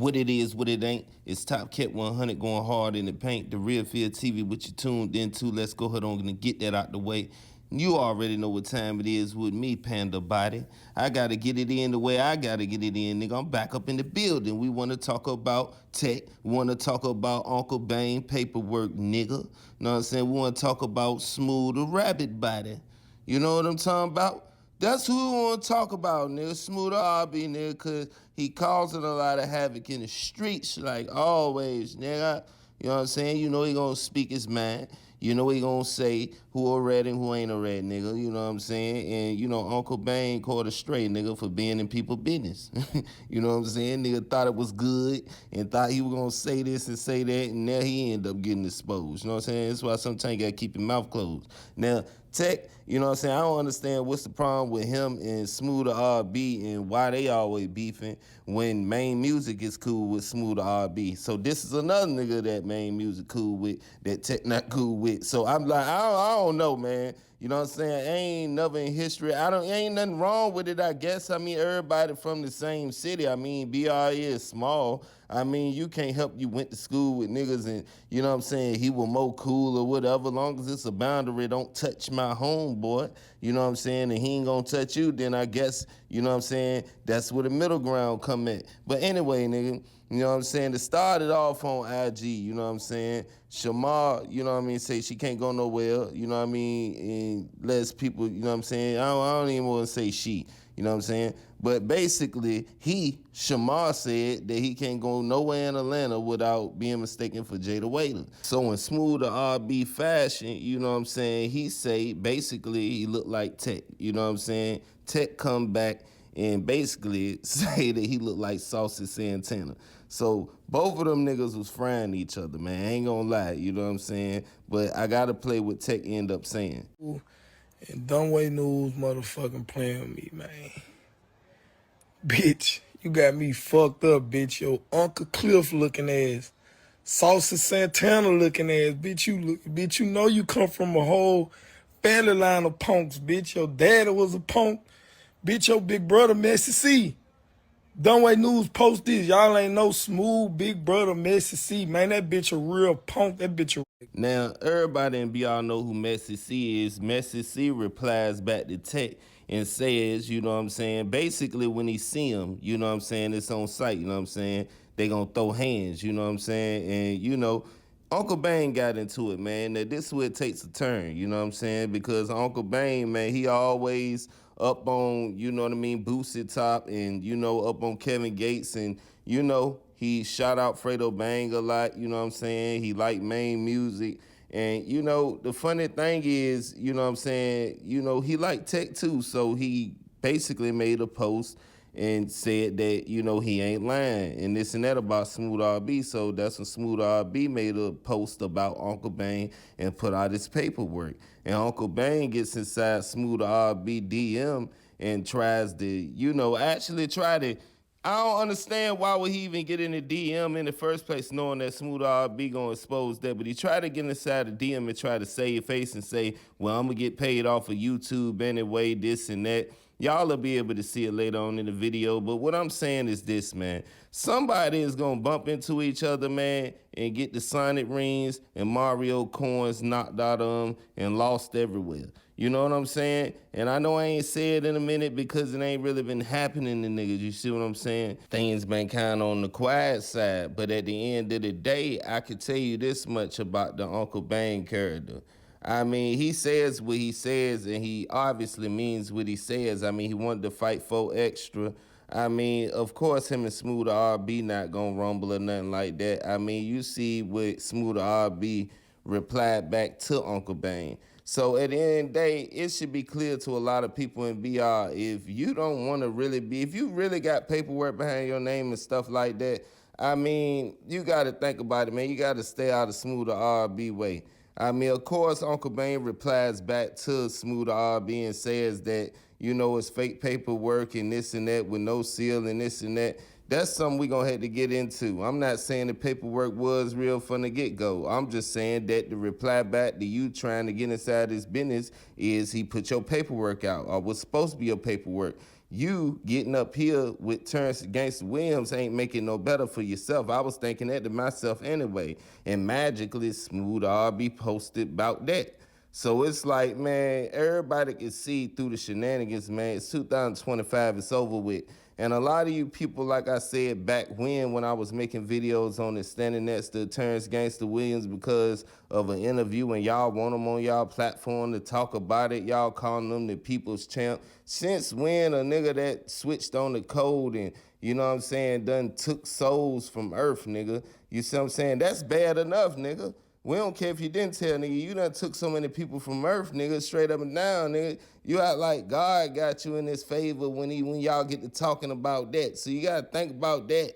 What it is, what it ain't. It's Top Cat 100 going hard in the paint. The Real Field TV, what you tuned into. Let's go ahead on and get that out the way. You already know what time it is with me, Panda Body. I gotta get it in the way I gotta get it in, nigga. I'm back up in the building. We wanna talk about tech. We wanna talk about Uncle Bane paperwork, nigga. Know what I'm saying? We wanna talk about Smoove the Rabbit Body. You know what I'm talking about? That's who we want to talk about, nigga. Smoove RB, nigga, because he causing a lot of havoc in the streets, like always, nigga. You know what I'm saying? You know he gonna speak his mind. You know he gonna say who a red and who ain't a red, nigga. You know what I'm saying? And, you know, Uncle Bane caught a stray, nigga, for being in people's business. You know what I'm saying? Nigga thought it was good and thought he was gonna say this and say that, and now he ended up getting exposed. You know what I'm saying? That's why sometimes you gotta keep your mouth closed. Now, Tech, you know what I'm saying? I don't understand what's the problem with him and Smoove the RB and why they always beefing when Main Music is cool with Smoove the RB. So this is another nigga that Main Music cool with, that Tech not cool with. So I'm like, I don't know, man. You know what I'm saying? Ain't nothing in history. Ain't nothing wrong with it, I guess. I mean, everybody from the same city. I mean, BRE is small. I mean, you can't help you went to school with niggas and, you know what I'm saying, he was more cool or whatever. Long as it's a boundary, don't touch my homeboy. You know what I'm saying? And he ain't gonna touch you, then I guess, you know what I'm saying, that's where the middle ground come at. But anyway, nigga, you know what I'm saying? It started off on IG, you know what I'm saying? Shamar, you know what I mean, say she can't go nowhere, you know what I mean? And less people, you know what I'm saying? I don't even want to say she, you know what I'm saying? But basically, Shamar said that he can't go nowhere in Atlanta without being mistaken for Jada Waiter. So in Smoove the RB fashion, you know what I'm saying, he say basically he looked like Tech, you know what I'm saying? Tech come back and basically say that he looked like Saucy Santana. So both of them niggas was frying each other, man. I ain't gonna lie, you know what I'm saying? But I gotta play what Tech end up saying. And Dunway News motherfucking playing with me, man. Bitch, you got me fucked up, bitch. Your Uncle Cliff looking ass. Saucy Santana looking ass. Bitch, you know you come from a whole family line of punks, bitch. Your daddy was a punk. Bitch, your big brother, Messy C. Dunway News post this. Y'all ain't no Smoove big brother, Messy C. Man, that bitch a real punk. That bitch a... Now, everybody in BR know who Messy C is. Messy C replies back to Tech and says, you know what I'm saying, basically when he see him, you know what I'm saying, it's on site, you know what I'm saying, they gonna throw hands, you know what I'm saying, and you know, Uncle Bane got into it, man. Now this is where it takes a turn, you know what I'm saying, because Uncle Bane, man, he always up on, you know what I mean, Boosie Top and, you know, up on Kevin Gates and, you know, he shot out Fredo Bang a lot, you know what I'm saying, he liked Main Music. And, you know, the funny thing is, you know what I'm saying, you know, he liked Tech too. So he basically made a post and said that, you know, he ain't lying and this and that about Smoove RB. So that's when Smoove RB made a post about Uncle Bane and put out his paperwork. And Uncle Bane gets inside Smoove RB DM and tries to, you know, actually try to, I don't understand why would he even get in the DM in the first place, knowing that Smoove RB gonna expose that. But he tried to get inside the DM and try to save face and say, "Well, I'm gonna get paid off of YouTube anyway, this and that." Y'all will be able to see it later on in the video. But what I'm saying is this, man. Somebody is gonna bump into each other, man, and get the Sonic rings and Mario coins knocked out of them and lost everywhere. You know what I'm saying? And I know I ain't said it in a minute because it ain't really been happening to niggas. You see what I'm saying? Things been kind of on the quiet side. But at the end of the day, I could tell you this much about the Uncle Bane character. I mean, he says what he says, and he obviously means what he says. I mean, he wanted to fight for extra. I mean, of course, him and Smoove the RB not gonna rumble or nothing like that. I mean, you see what Smoove the RB replied back to Uncle Bane. So at the end of the day, it should be clear to a lot of people in BR, if you don't want to really be, if you really got paperwork behind your name and stuff like that, I mean, you got to think about it, man. You got to stay out of Smoove the RB way. I mean, of course, Uncle Bane replies back to Smoove the RB and says that, you know, it's fake paperwork and this and that with no seal and this and that. That's something we're going to have to get into. I'm not saying the paperwork was real from the get-go. I'm just saying that the reply back to you trying to get inside his business is he put your paperwork out or was supposed to be your paperwork. you getting up here with Terrence Gangsta Williams ain't making no better for yourself. I was thinking that to myself anyway. And magically, Smoove all be posted about that. So it's like, man, everybody can see through the shenanigans, man. It's 2025, it's over with. And a lot of you people, like I said back when I was making videos on it, standing next to Terrence Gangsta Williams because of an interview and y'all want them on y'all platform to talk about it, y'all calling them the people's champ. Since when a nigga that switched on the code and, you know what I'm saying, done took souls from Earth, nigga, you see what I'm saying? That's bad enough, nigga. We don't care if you didn't tell, nigga. You done took so many people from Earth, nigga, straight up and down, nigga. You act like God got you in his favor when y'all get to talking about that. So you gotta think about that.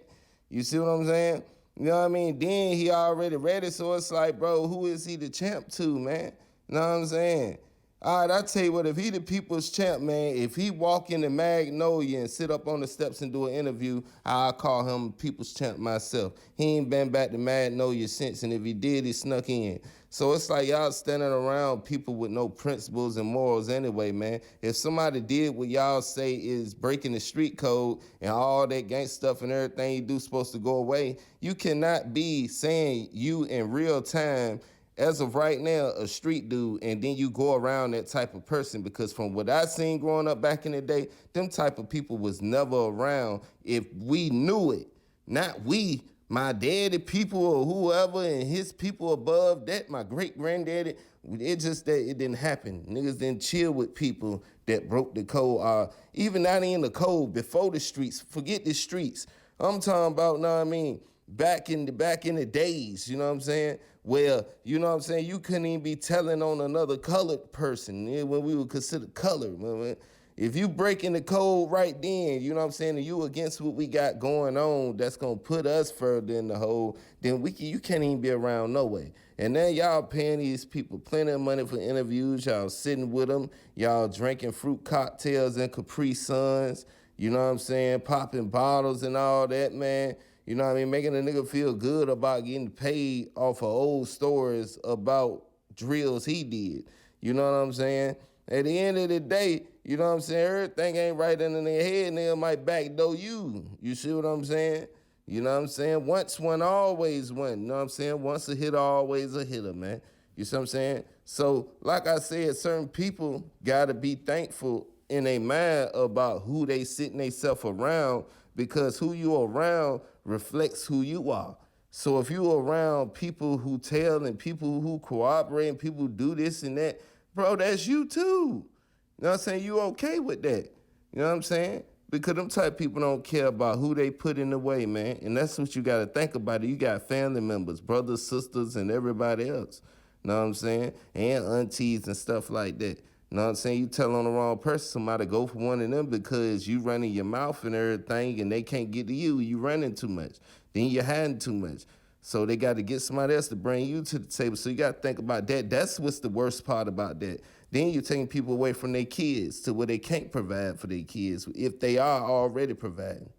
You see what I'm saying? You know what I mean? Then he already read it, so it's like, bro, who is he the champ to, man? You know what I'm saying? All right, I tell you what, if he the people's champ, man, if he walk in the Magnolia and sit up on the steps and do an interview, I'll call him people's champ myself. He ain't been back to Magnolia since, and if he did, he snuck in. So it's like y'all standing around people with no principles and morals anyway, man. If somebody did what y'all say is breaking the street code and all that gang stuff and everything you do supposed to go away, you cannot be saying you in real time as of right now, a street dude, and then you go around that type of person, because from what I seen growing up back in the day, them type of people was never around if we knew it. Not we, my daddy people or whoever and his people above that, my great granddaddy. It just that it didn't happen. Niggas didn't chill with people that broke the code. Even not in the code, before the streets, forget the streets. I'm talking about, know what I mean, back in the days, you know what I'm saying? Where, you know what I'm saying, you couldn't even be telling on another colored person when we would consider colored. If you breaking the code right then, you know what I'm saying, and you against what we got going on that's gonna put us further in the hole, then you can't even be around no way. And then y'all paying these people plenty of money for interviews, y'all sitting with them, y'all drinking fruit cocktails and Capri Suns, you know what I'm saying, popping bottles and all that, man. You know what I mean? Making a nigga feel good about getting paid off of old stories about drills he did. You know what I'm saying? At the end of the day, you know what I'm saying? Everything ain't right in their head, nigga might backdoor you. You see what I'm saying? You know what I'm saying? Once one, always one. You know what I'm saying? Once a hitter, always a hitter, man. You see what I'm saying? So, like I said, certain people gotta be thankful in their mind about who they sitting themselves around, because who you around reflects who you are. So if you around people who tell and people who cooperate and people who do this and that, bro, that's you too. You know what I'm saying? You okay with that. You know what I'm saying? Because them type of people don't care about who they put in the way, man. And that's what you got to think about. You got family members, brothers, sisters, and everybody else. You know what I'm saying? And aunties and stuff like that. You know what I'm saying? You tell on the wrong person, somebody go for one of them because you running your mouth and everything and they can't get to you. You running too much. Then you're hiding too much. So they got to get somebody else to bring you to the table. So you got to think about that. That's what's the worst part about that. Then you're taking people away from their kids to where they can't provide for their kids if they are already providing.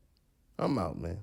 I'm out, man.